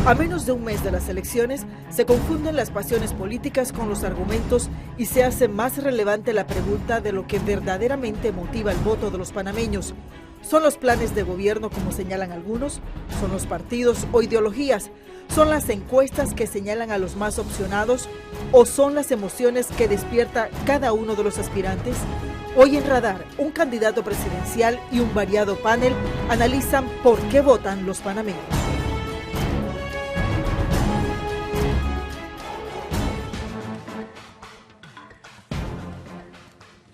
A menos de un mes de las elecciones, se confunden las pasiones políticas con los argumentos y se hace más relevante la pregunta de lo que verdaderamente motiva el voto de los panameños. ¿Son los planes de gobierno, como señalan algunos? ¿Son los partidos o ideologías? ¿Son las encuestas que señalan a los más opcionados? ¿O son las emociones que despierta cada uno de los aspirantes? Hoy en Radar, un candidato presidencial y un variado panel analizan por qué votan los panameños.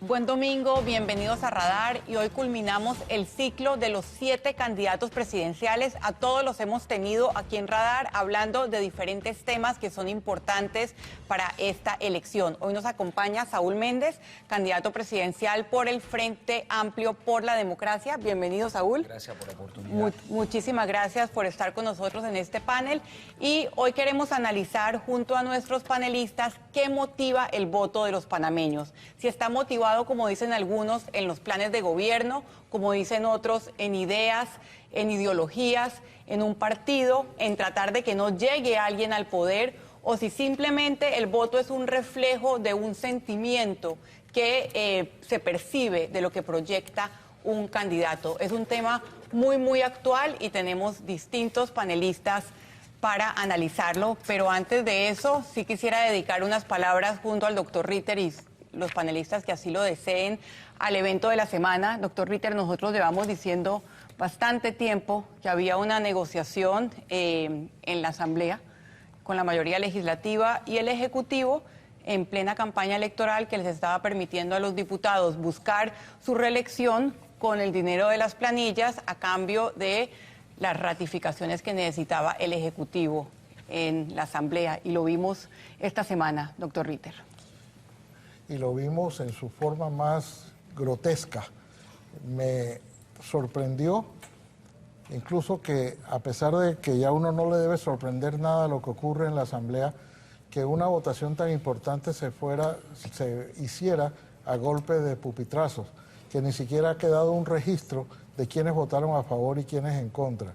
Buen domingo, bienvenidos a Radar, y hoy culminamos el ciclo de los 7 candidatos presidenciales. A todos los hemos tenido aquí en Radar hablando de diferentes temas que son importantes para esta elección. Hoy nos acompaña Saúl Méndez, candidato presidencial por el Frente Amplio por la Democracia. Bienvenido, Saúl. Gracias por la oportunidad. Muchísimas gracias por estar con nosotros en este panel. Y hoy queremos analizar junto a nuestros panelistas qué motiva el voto de los panameños. Si está motivado, como dicen algunos, en los planes de gobierno, como dicen otros, en ideas, en ideologías, en un partido, en tratar de que no llegue alguien al poder, o si simplemente el voto es un reflejo de un sentimiento que se percibe de lo que proyecta un candidato. Es un tema muy actual y tenemos distintos panelistas para analizarlo, pero antes de eso sí quisiera dedicar unas palabras junto al doctor Ritter y los panelistas que así lo deseen al evento de la semana. Doctor Ritter, nosotros llevamos diciendo bastante tiempo que había una negociación en la Asamblea con la mayoría legislativa y el Ejecutivo en plena campaña electoral, que les estaba permitiendo a los diputados buscar su reelección con el dinero de las planillas a cambio de las ratificaciones que necesitaba el Ejecutivo en la Asamblea, y lo vimos esta semana, doctor Ritter. Y lo vimos en su forma más grotesca. Me sorprendió, incluso que a pesar de que ya uno no le debe sorprender nada lo que ocurre en la Asamblea, que una votación tan importante se hiciera a golpe de pupitrazos, que ni siquiera ha quedado un registro de quienes votaron a favor y quienes en contra.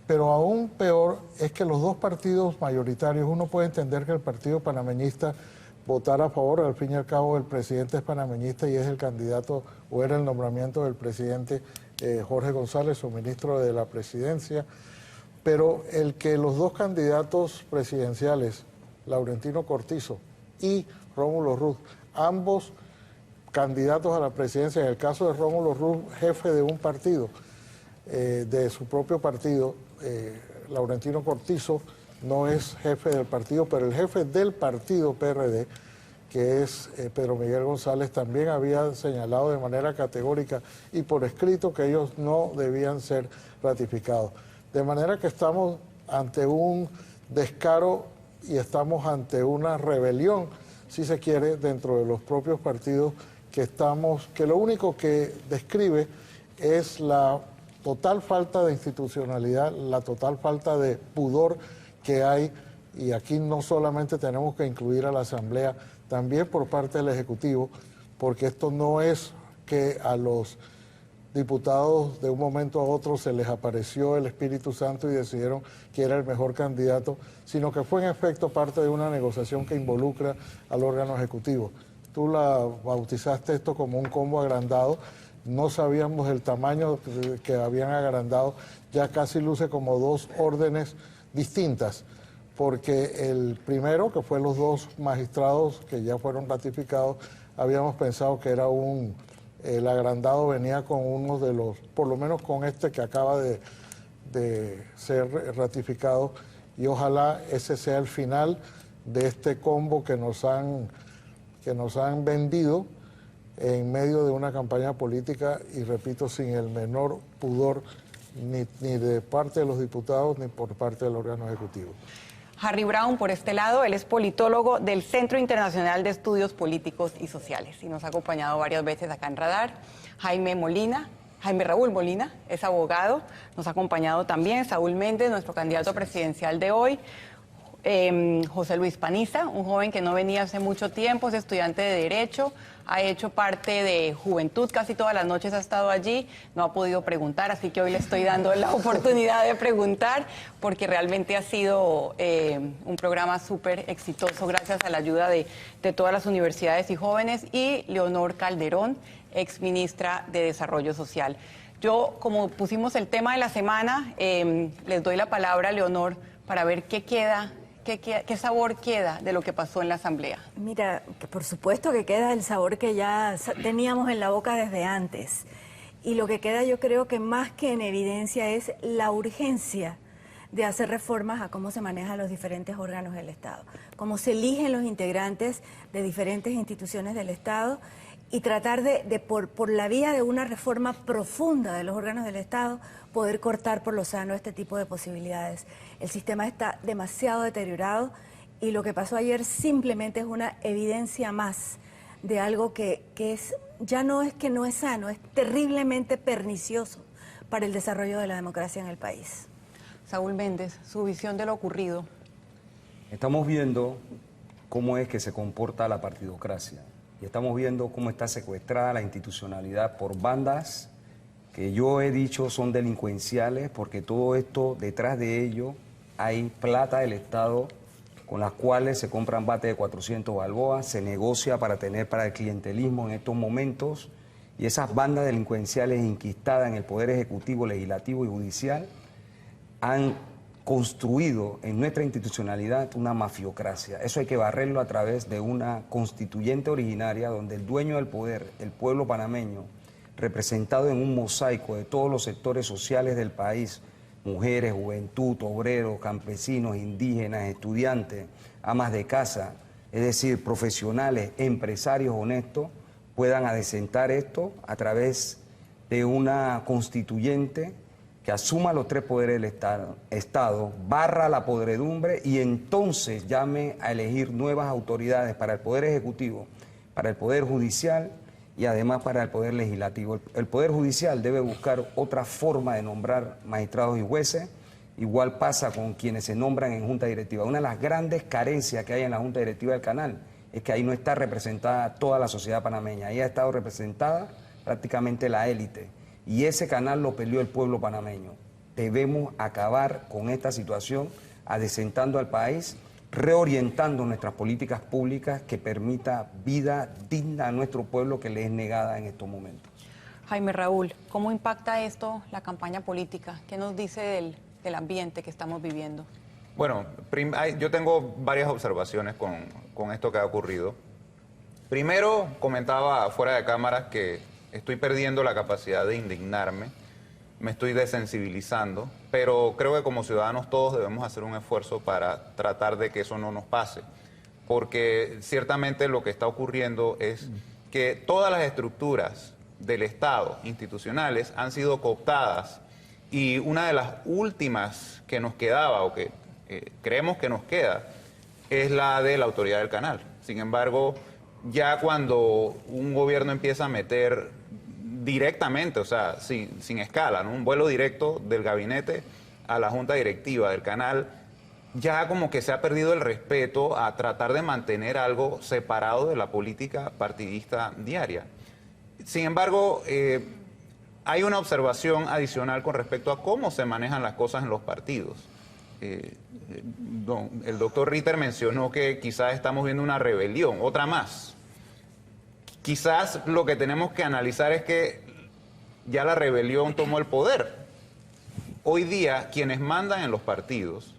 Pero aún peor es que los dos partidos mayoritarios, uno puede entender que el Partido Panameñista votar a favor, al fin y al cabo el presidente es panameñista y es el candidato, o era el nombramiento del presidente Jorge González, su ministro de la presidencia, pero el que los dos candidatos presidenciales, Laurentino Cortizo y Rómulo Ruz, ambos candidatos a la presidencia, en el caso de Rómulo Ruz, jefe de un partido, de su propio partido, Laurentino Cortizo no es jefe del partido, pero el jefe del partido PRD, que es Pedro Miguel González, también había señalado de manera categórica y por escrito que ellos no debían ser ratificados. De manera que estamos ante un descaro y estamos ante una rebelión, si se quiere, dentro de los propios partidos, que lo único que describe es la total falta de institucionalidad, la total falta de pudor que hay, y aquí no solamente tenemos que incluir a la Asamblea, también por parte del Ejecutivo, porque esto no es que a los diputados de un momento a otro se les apareció el Espíritu Santo y decidieron que era el mejor candidato, sino que fue en efecto parte de una negociación que involucra al órgano ejecutivo. Tú la bautizaste esto como un combo agrandado, no sabíamos el tamaño que habían agrandado, ya casi luce como dos órdenes distintas, porque el primero, que fue los dos magistrados que ya fueron ratificados, habíamos pensado que era el agrandado venía con uno de los, por lo menos con este que acaba de ser ratificado, y ojalá ese sea el final de este combo que nos han vendido en medio de una campaña política, y repito, sin el menor pudor ni de parte de los diputados ni por parte del órgano ejecutivo. Harry Brown, por este lado, él es politólogo del Centro Internacional de Estudios Políticos y Sociales y nos ha acompañado varias veces acá en Radar. Jaime Raúl Molina es abogado, nos ha acompañado también. Saúl Méndez, nuestro candidato presidencial de hoy. José Luis Paniza, un joven que no venía hace mucho tiempo, es estudiante de Derecho. ha hecho parte de Juventud, casi todas las noches ha estado allí, no ha podido preguntar, así que hoy le estoy dando la oportunidad de preguntar, porque realmente ha sido un programa súper exitoso, gracias a la ayuda de todas las universidades y jóvenes, y Leonor Calderón, exministra de Desarrollo Social. Yo, como pusimos el tema de la semana, les doy la palabra a Leonor para ver qué queda. ¿Qué sabor queda de lo que pasó en la Asamblea? Mira, que por supuesto que queda el sabor que ya teníamos en la boca desde antes. Y lo que queda, yo creo que más que en evidencia, es la urgencia de hacer reformas a cómo se manejan los diferentes órganos del Estado, cómo se eligen los integrantes de diferentes instituciones del Estado, y tratar por la vía de una reforma profunda de los órganos del Estado, poder cortar por lo sano este tipo de posibilidades. El sistema está demasiado deteriorado y lo que pasó ayer simplemente es una evidencia más de algo que ya no es que no es sano, es terriblemente pernicioso para el desarrollo de la democracia en el país. Saúl Méndez, su visión de lo ocurrido. Estamos viendo cómo es que se comporta la partidocracia. Y estamos viendo cómo está secuestrada la institucionalidad por bandas que yo he dicho son delincuenciales, porque todo esto, detrás de ello, hay plata del Estado con las cuales se compran bates de 400 balboas, se negocia para el clientelismo en estos momentos, y esas bandas delincuenciales inquistadas en el Poder Ejecutivo, Legislativo y Judicial han construido en nuestra institucionalidad una mafiocracia. Eso hay que barrerlo a través de una constituyente originaria donde el dueño del poder, el pueblo panameño, representado en un mosaico de todos los sectores sociales del país, mujeres, juventud, obreros, campesinos, indígenas, estudiantes, amas de casa, es decir, profesionales, empresarios honestos, puedan adecentar esto a través de una constituyente que asuma los tres poderes del Estado, barra la podredumbre y entonces llame a elegir nuevas autoridades para el Poder Ejecutivo, para el Poder Judicial y además para el Poder Legislativo. El Poder Judicial debe buscar otra forma de nombrar magistrados y jueces. Igual pasa con quienes se nombran en Junta Directiva. Una de las grandes carencias que hay en la Junta Directiva del Canal es que ahí no está representada toda la sociedad panameña. Ahí ha estado representada prácticamente la élite. Y ese canal lo peleó el pueblo panameño. Debemos acabar con esta situación, adecentando al país, reorientando nuestras políticas públicas que permita vida digna a nuestro pueblo que le es negada en estos momentos. Jaime Raúl, ¿cómo impacta esto la campaña política? ¿Qué nos dice del ambiente que estamos viviendo? Bueno, yo tengo varias observaciones con esto que ha ocurrido. Primero, comentaba fuera de cámaras que estoy perdiendo la capacidad de indignarme, me estoy desensibilizando, pero creo que como ciudadanos todos debemos hacer un esfuerzo para tratar de que eso no nos pase, porque ciertamente lo que está ocurriendo es que todas las estructuras del Estado, institucionales, han sido cooptadas, y una de las últimas que nos quedaba, o que creemos que nos queda, es la de la autoridad del canal. Sin embargo, ya cuando un gobierno empieza a meter directamente, o sea, sin escala, ¿no?, un vuelo directo del gabinete a la junta directiva del canal, ya como que se ha perdido el respeto a tratar de mantener algo separado de la política partidista diaria. Sin embargo, hay una observación adicional con respecto a cómo se manejan las cosas en los partidos. El doctor Ritter mencionó que quizás estamos viendo una rebelión, otra más. Quizás lo que tenemos que analizar es que ya la rebelión tomó el poder. Hoy día quienes mandan en los partidos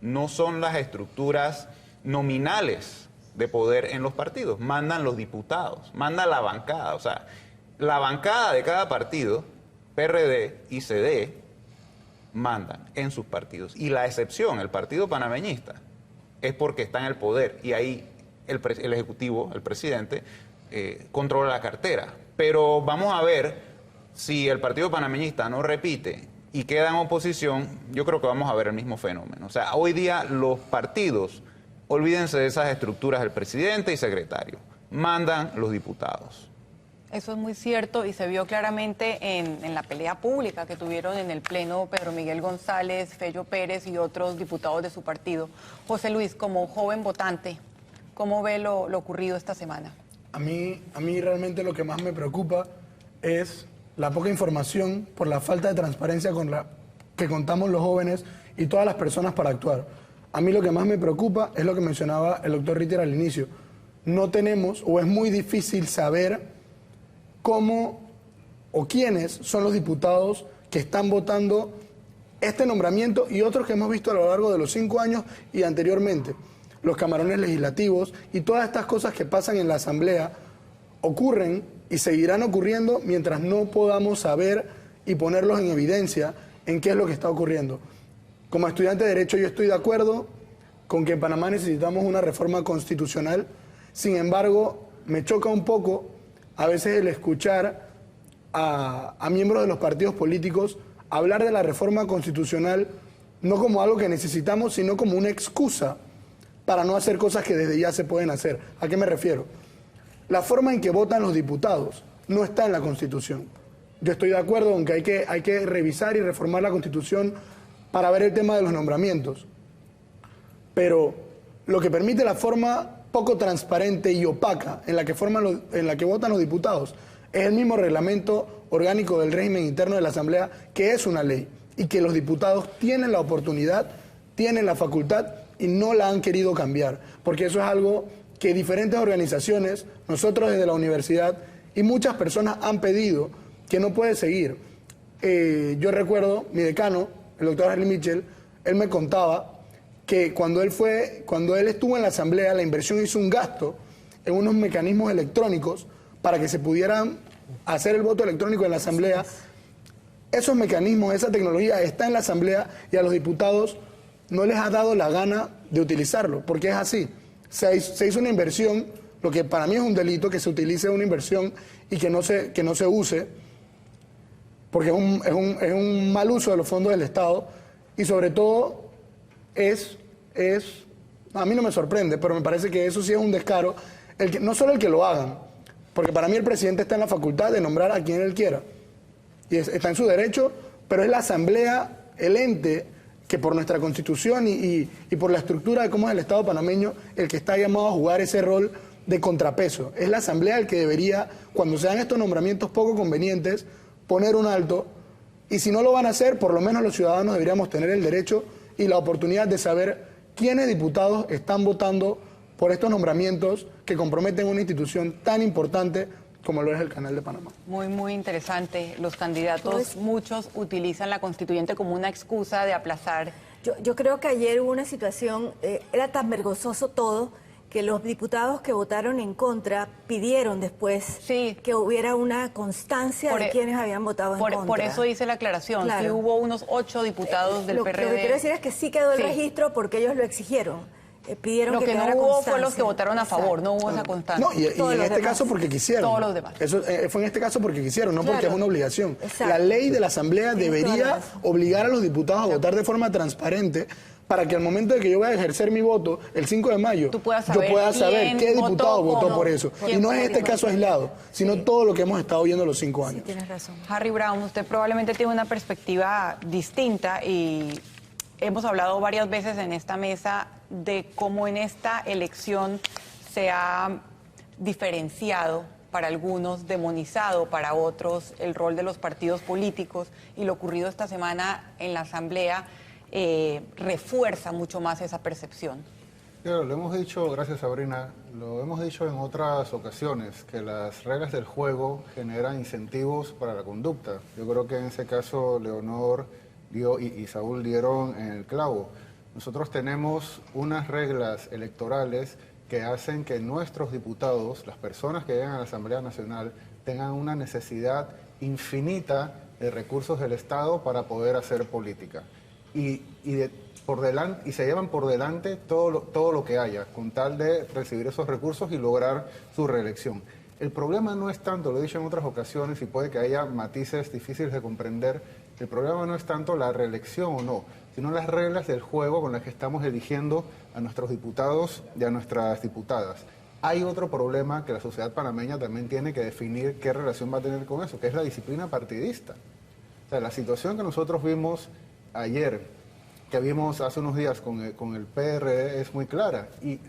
no son las estructuras nominales de poder en los partidos, mandan los diputados, manda la bancada. O sea, la bancada de cada partido, PRD y CD, mandan en sus partidos. Y la excepción, el Partido Panameñista, es porque está en el poder y ahí el Ejecutivo, el presidente, controla la cartera. Pero vamos a ver si el Partido Panameñista no repite y queda en oposición, yo creo que vamos a ver el mismo fenómeno. O sea, hoy día los partidos, olvídense de esas estructuras del presidente y secretario, mandan los diputados. Eso es muy cierto y se vio claramente en la pelea pública que tuvieron en el Pleno Pedro Miguel González, Fello Pérez y otros diputados de su partido. José Luis, como joven votante, ¿cómo ve lo ocurrido esta semana? A mí realmente lo que más me preocupa es la poca información por la falta de transparencia con la que contamos los jóvenes y todas las personas para actuar. A mí lo que más me preocupa es lo que mencionaba el doctor Ritter al inicio. No tenemos, o es muy difícil saber cómo o quiénes son los diputados que están votando este nombramiento y otros que hemos visto a lo largo de los 5 años y anteriormente. Los camarones legislativos y todas estas cosas que pasan en la Asamblea ocurren y seguirán ocurriendo mientras no podamos saber y ponerlos en evidencia en qué es lo que está ocurriendo. Como estudiante de Derecho yo estoy de acuerdo con que en Panamá necesitamos una reforma constitucional. Sin embargo, me choca un poco a veces el escuchar a miembros de los partidos políticos hablar de la reforma constitucional no como algo que necesitamos, sino como una excusa para no hacer cosas que desde ya se pueden hacer. ¿A qué me refiero? La forma en que votan los diputados no está en la Constitución. Yo estoy de acuerdo con que hay que revisar y reformar la Constitución para ver el tema de los nombramientos. Pero lo que permite la forma poco transparente y opaca en la que votan los diputados es el mismo reglamento orgánico del régimen interno de la Asamblea, que es una ley, y que los diputados tienen la oportunidad, tienen la facultad y no la han querido cambiar, porque eso es algo que diferentes organizaciones, nosotros desde la universidad y muchas personas han pedido que no puede seguir. Yo recuerdo, mi decano, el doctor Harry Mitchell, él me contaba que cuando él estuvo en la Asamblea, la inversión hizo un gasto en unos mecanismos electrónicos para que se pudieran hacer el voto electrónico en la Asamblea. Esos mecanismos, esa tecnología está en la Asamblea y a los diputados no les ha dado la gana de utilizarlo, porque es así. Se hizo una inversión, lo que para mí es un delito, que se utilice una inversión y que no se use, porque es un mal uso de los fondos del Estado, y sobre todo a mí no me sorprende, pero me parece que eso sí es un descaro, no solo el que lo hagan, porque para mí el presidente está en la facultad de nombrar a quien él quiera, y está en su derecho, pero es la Asamblea, el ente, que por nuestra Constitución y por la estructura de cómo es el Estado panameño, el que está llamado a jugar ese rol de contrapeso. Es la Asamblea el que debería, cuando se dan estos nombramientos poco convenientes, poner un alto, y si no lo van a hacer, por lo menos los ciudadanos deberíamos tener el derecho y la oportunidad de saber quiénes diputados están votando por estos nombramientos que comprometen una institución tan importante como lo es el Canal de Panamá. Muy, muy interesante. Los candidatos, muchos utilizan la constituyente como una excusa de aplazar. Yo creo que ayer hubo una situación, era tan vergonzoso todo, que los diputados que votaron en contra pidieron después que hubiera una constancia de quienes habían votado en contra. Por eso hice la aclaración. Claro. Sí hubo unos 8 diputados del PRD. Lo que quiero decir es que sí quedó el registro porque ellos lo exigieron. Pidieron lo que no hubo fue los que votaron a favor, no hubo esa constancia. No, y en este caso porque quisieron. Todos los demás. Eso fue en este caso porque quisieron, no porque es una obligación. Exacto. La ley de la Asamblea debería obligar a los diputados a votar de forma transparente para que al momento de que yo vaya a ejercer mi voto el 5 de mayo, yo pueda saber qué diputado votó por eso. Y no es este caso aislado, sino todo lo que hemos estado viendo los 5 años. Sí, tienes razón. Harry Brown, usted probablemente tiene una perspectiva distinta y hemos hablado varias veces en esta mesa de cómo en esta elección se ha diferenciado para algunos, demonizado para otros el rol de los partidos políticos, y lo ocurrido esta semana en la Asamblea refuerza mucho más esa percepción. Claro, lo hemos dicho, gracias Sabrina, lo hemos dicho en otras ocasiones, que las reglas del juego generan incentivos para la conducta. Yo creo que en ese caso Leonor y Saúl dieron en el clavo. Nosotros tenemos unas reglas electorales que hacen que nuestros diputados, las personas que llegan a la Asamblea Nacional, tengan una necesidad infinita de recursos del Estado para poder hacer política. Y se llevan por delante todo lo que haya, con tal de recibir esos recursos y lograr su reelección. El problema no es tanto, lo he dicho en otras ocasiones y puede que haya matices difíciles de comprender, el problema no es tanto la reelección o no, sino las reglas del juego con las que estamos eligiendo a nuestros diputados y a nuestras diputadas. Hay otro problema que la sociedad panameña también tiene que definir qué relación va a tener con eso, que es la disciplina partidista. O sea, la situación que nosotros vimos ayer, que vimos hace unos días con el PRD, es muy clara. Y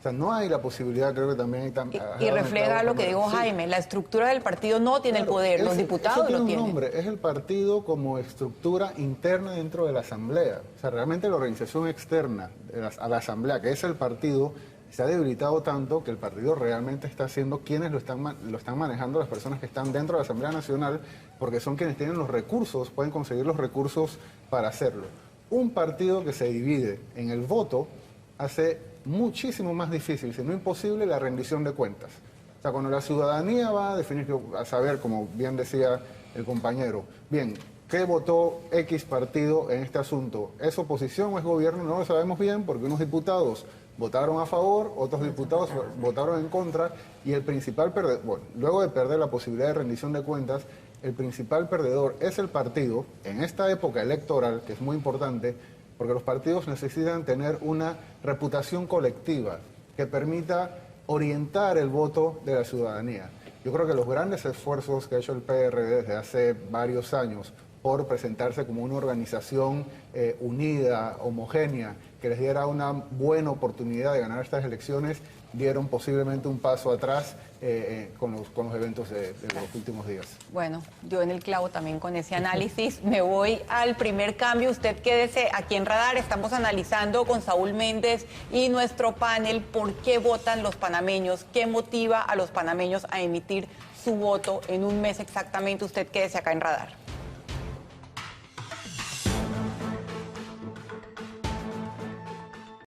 O sea, no hay la posibilidad, creo que también hay y refleja lo que dijo Jaime, la estructura del partido no tiene el poder, los diputados lo tienen. Un nombre, es el partido como estructura interna dentro de la Asamblea. O sea, realmente la organización externa a la Asamblea, que es el partido, se ha debilitado tanto que el partido realmente está haciendo quienes lo están manejando, las personas que están dentro de la Asamblea Nacional, porque son quienes tienen los recursos, pueden conseguir los recursos para hacerlo. Un partido que se divide en el voto hace muchísimo más difícil, si no imposible, la rendición de cuentas. O sea, cuando la ciudadanía va a definir, a saber, como bien decía el compañero, bien, ¿qué votó X partido en este asunto? ¿Es oposición o es gobierno? No lo sabemos bien porque unos diputados votaron a favor, otros diputados votaron en contra y el principal perdedor, bueno, luego de perder la posibilidad de rendición de cuentas, el principal perdedor es el partido en esta época electoral, que es muy importante, porque los partidos necesitan tener una reputación colectiva que permita orientar el voto de la ciudadanía. Yo creo que los grandes esfuerzos que ha hecho el PRD desde hace varios años por presentarse como una organización unida, homogénea, que les diera una buena oportunidad de ganar estas elecciones, dieron posiblemente un paso atrás con los eventos de los últimos días. Bueno, yo en el clavo también con ese análisis. Me voy al primer cambio. Usted quédese aquí en Radar. Estamos analizando con Saúl Méndez y nuestro panel por qué votan los panameños, qué motiva a los panameños a emitir su voto en un mes exactamente. Usted quédese acá en Radar.